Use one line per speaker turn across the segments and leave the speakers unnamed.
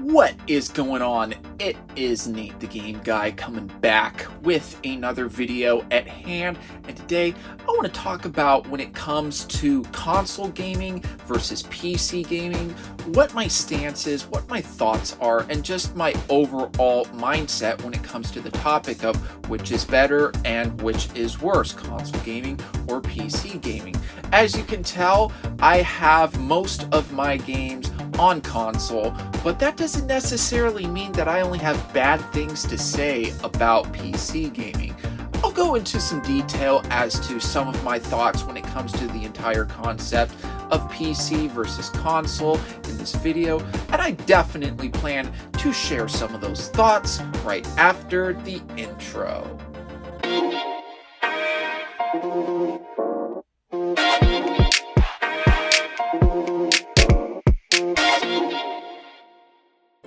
What is going on? It is Nate the Game Guy coming back with another video at hand, and today I want to talk about when it comes to console gaming versus PC gaming, what my stance is, what my thoughts are, and just my overall mindset when it comes to the topic of which is better and which is worse, console gaming or PC gaming. As you can tell, I have most of my games on console, but that doesn't necessarily mean that I only have bad things to say about PC gaming. I'll go into some detail as to some of my thoughts when it comes to the entire concept of PC versus console in this video, and I definitely plan to share some of those thoughts right after the intro.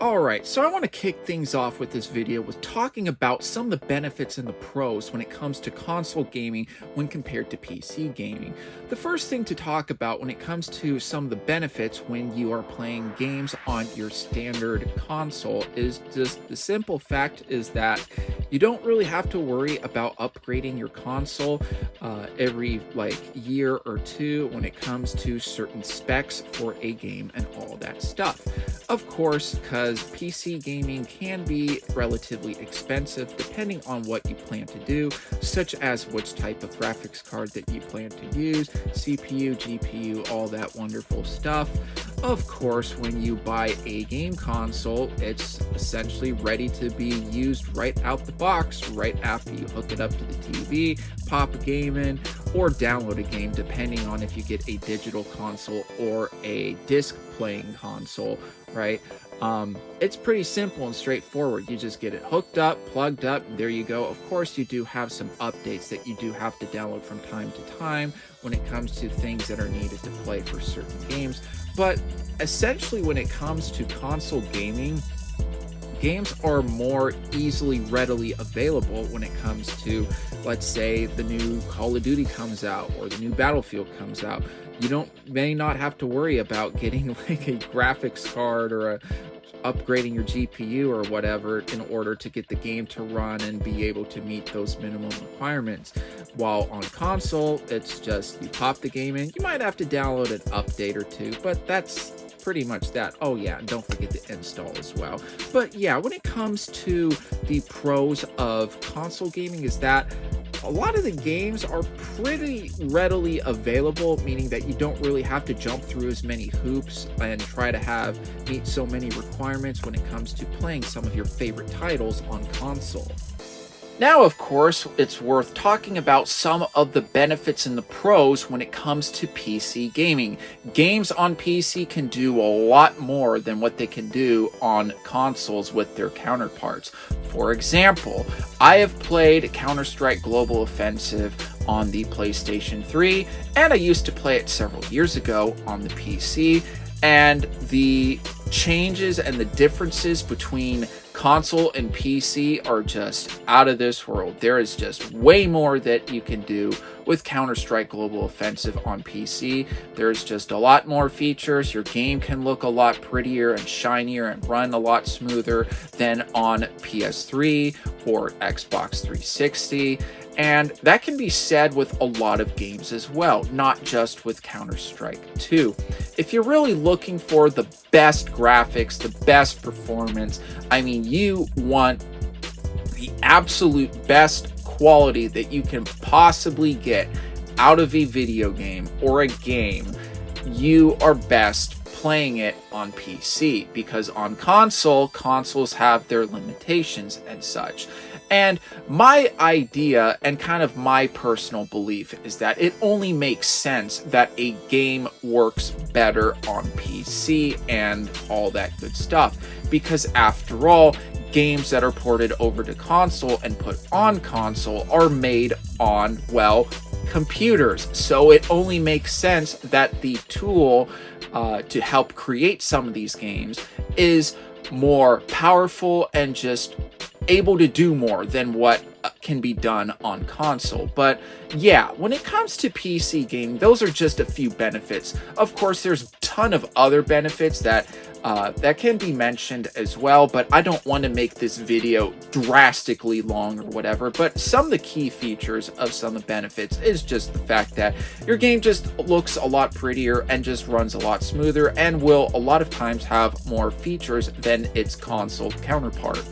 Alright, so I want to kick things off with this video with talking about some of the benefits and the pros when it comes to console gaming when compared to PC gaming. The first thing to talk about when it comes to some of the benefits when you are playing games on your standard console is just the simple fact is that you don't really have to worry about upgrading your console every year or two when it comes to certain specs for a game and all that stuff. Of course, because PC gaming can be relatively expensive depending on what you plan to do, such as which type of graphics card that you plan to use, CPU, GPU, all that wonderful stuff. Of course, when you buy a game console, it's essentially ready to be used right out the box, right after you hook it up to the TV, pop a game in, or download a game, depending on if you get a digital console or a disc playing console, right? It's pretty simple and straightforward. You just get it hooked up, plugged up, there you go. Of course, you do have some updates that you do have to download from time to time when it comes to things that are needed to play for certain games. But essentially, when it comes to console gaming, games are more readily available when it comes to, let's say, the new Call of Duty comes out or the new Battlefield comes out. You may not have to worry about getting like a graphics card or upgrading your GPU or whatever in order to get the game to run and be able to meet those minimum requirements. While on console, it's just you pop the game in. You might have to download an update or two, but that's pretty much that. Oh yeah, and don't forget to install as well. But yeah, when it comes to the pros of console gaming is that a lot of the games are pretty readily available, meaning that you don't really have to jump through as many hoops and try to meet so many requirements when it comes to playing some of your favorite titles on console. Now, of course, it's worth talking about some of the benefits and the pros when it comes to PC gaming. Games on PC can do a lot more than what they can do on consoles with their counterparts. For example, I have played Counter-Strike Global Offensive on the PlayStation 3, and I used to play it several years ago on the PC, and the changes and the differences between console and PC are just out of this world. There is just way more that you can do with Counter-Strike Global Offensive on PC. There's just a lot more features. Your game can look a lot prettier and shinier and run a lot smoother than on PS3 or Xbox 360. And that can be said with a lot of games as well, not just with Counter-Strike 2. If you're really looking for the best graphics, the best performance, I mean, you want the absolute best quality that you can possibly get out of a video game or a game, you are best playing it on PC, because on consoles have their limitations and such. And my idea and kind of my personal belief is that it only makes sense that a game works better on PC and all that good stuff. Because after all, games that are ported over to console and put on console are made on, well, computers. So it only makes sense that the tool to help create some of these games is more powerful and just able to do more than what can be done on console. But yeah, when it comes to PC gaming, those are just a few benefits. Of course, there's a ton of other benefits that That can be mentioned as well, but I don't want to make this video drastically long or whatever. But some of the key features of some of the benefits is just the fact that your game just looks a lot prettier and just runs a lot smoother and will a lot of times have more features than its console counterpart.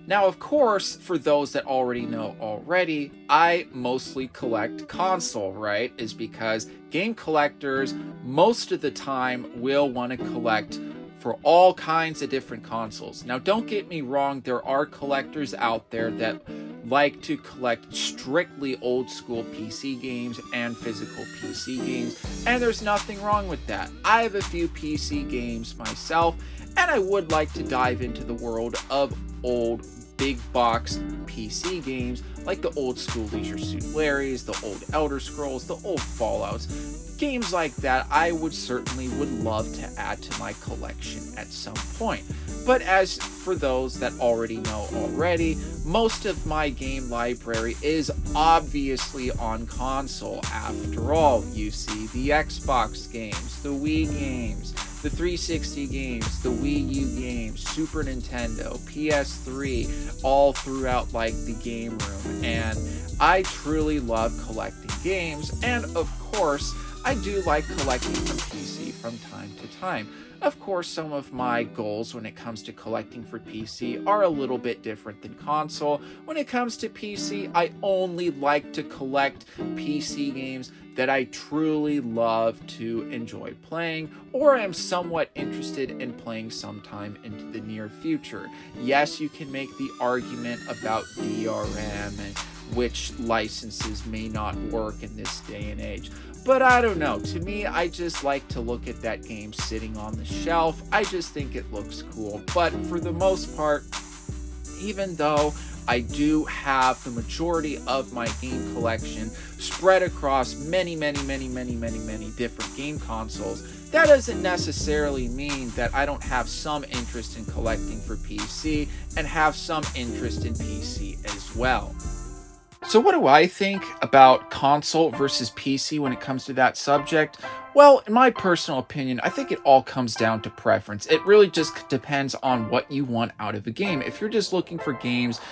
Now, of course, for those that already know already, I mostly collect console, right? Is because game collectors most of the time will want to collect for all kinds of different consoles. Now, don't get me wrong, there are collectors out there that like to collect strictly old school PC games and physical PC games, and there's nothing wrong with that. I have a few PC games myself, and I would like to dive into the world of old big box PC games like the old school Leisure Suit Larrys, the old Elder Scrolls, the old Fallouts. Games like that I would love to add to my collection at some point. But as for those that already know already, most of my game library is obviously on console. After all, you see the Xbox games, the Wii games, the 360 games, the Wii U games, Super Nintendo, PS3, all throughout like the game room. And I truly love collecting games, and of course, I do like collecting from PC from time to time. Of course, some of my goals when it comes to collecting for PC are a little bit different than console. When it comes to PC, I only like to collect PC games that I truly love to enjoy playing, or am somewhat interested in playing sometime into the near future. Yes, you can make the argument about DRM and which licenses may not work in this day and age. But I don't know, to me, I just like to look at that game sitting on the shelf. I just think it looks cool. But for the most part, even though I do have the majority of my game collection spread across many different game consoles, that doesn't necessarily mean that I don't have some interest in collecting for PC and have some interest in PC as well. So what do I think about console versus PC when it comes to that subject? Well, in my personal opinion, I think it all comes down to preference. It really just depends on what you want out of a game. If you're just looking for games,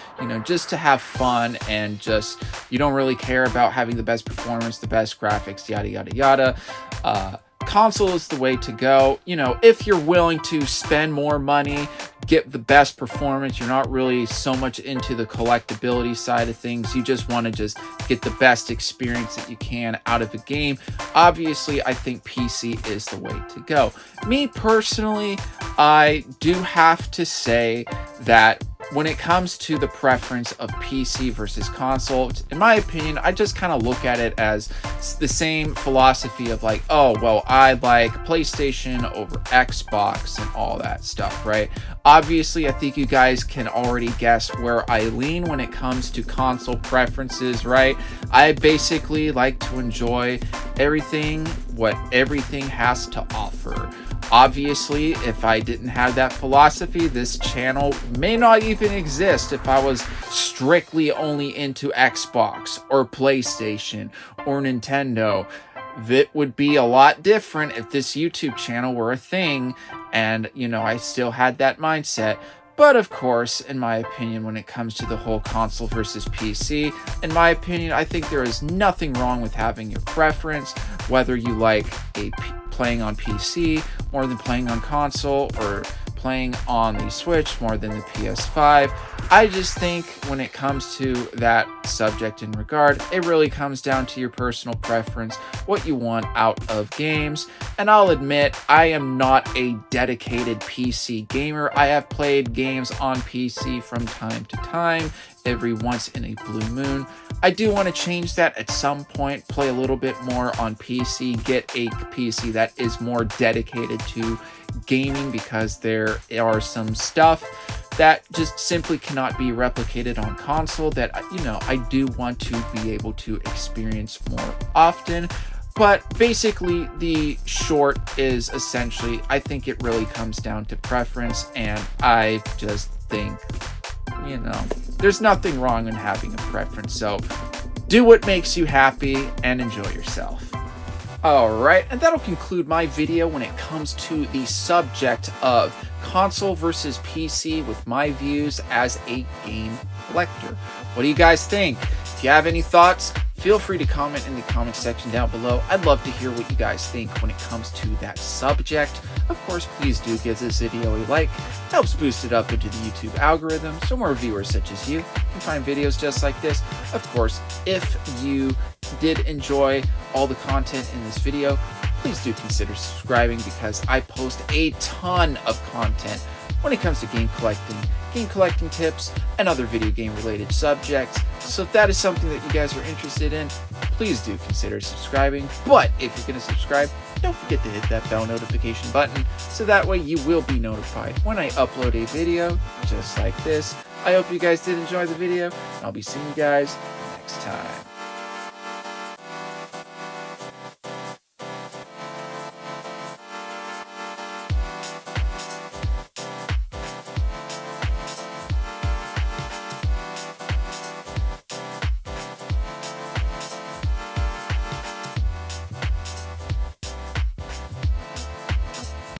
just to have fun and just, you don't really care about having the best performance, the best graphics, yada, yada, yada, console is the way to go. If you're willing to spend more money, get the best performance, you're not really so much into the collectability side of things, you just want to just get the best experience that you can out of a game, obviously I think PC is the way to go. Me personally, I do have to say that when it comes to the preference of PC versus console, in my opinion, I just kind of look at it as the same philosophy of like, oh, well, I like PlayStation over Xbox and all that stuff, right? Obviously, I think you guys can already guess where I lean when it comes to console preferences, right? I basically like to enjoy what everything has to offer. Obviously, if I didn't have that philosophy, this channel may not even exist if I was strictly only into Xbox or PlayStation or Nintendo. That would be a lot different if this YouTube channel were a thing and, I still had that mindset. But of course, in my opinion, when it comes to the whole console versus PC, in my opinion, I think there is nothing wrong with having your preference, whether you like playing on PC more than playing on console, or playing on the Switch more than the PS5. I just think when it comes to that subject in regard, it really comes down to your personal preference, what you want out of games. And I'll admit, I am not a dedicated PC gamer. I have played games on PC from time to time, every once in a blue moon. I do want to change that at some point, play a little bit more on PC, get a PC that is more dedicated to gaming, because there are some stuff that just simply cannot be replicated on console that, I do want to be able to experience more often. But basically, the short is essentially, I think it really comes down to preference, and I just think, there's nothing wrong in having a preference. So do what makes you happy and enjoy yourself. Alright, and that'll conclude my video when it comes to the subject of console versus PC with my views as a game collector. What do you guys think? If you have any thoughts, feel free to comment in the comment section down below. I'd love to hear what you guys think when it comes to that subject. Of course, please do give this video a like. It helps boost it up into the YouTube algorithm so more viewers such as you can find videos just like this. Of course, if you did enjoy all the content in this video, please do consider subscribing because I post a ton of content when it comes to game collecting tips, and other video game related subjects. So if that is something that you guys are interested in, please do consider subscribing. But if you're going to subscribe, don't forget to hit that bell notification button so that way you will be notified when I upload a video just like this. I hope you guys did enjoy the video, and I'll be seeing you guys next time.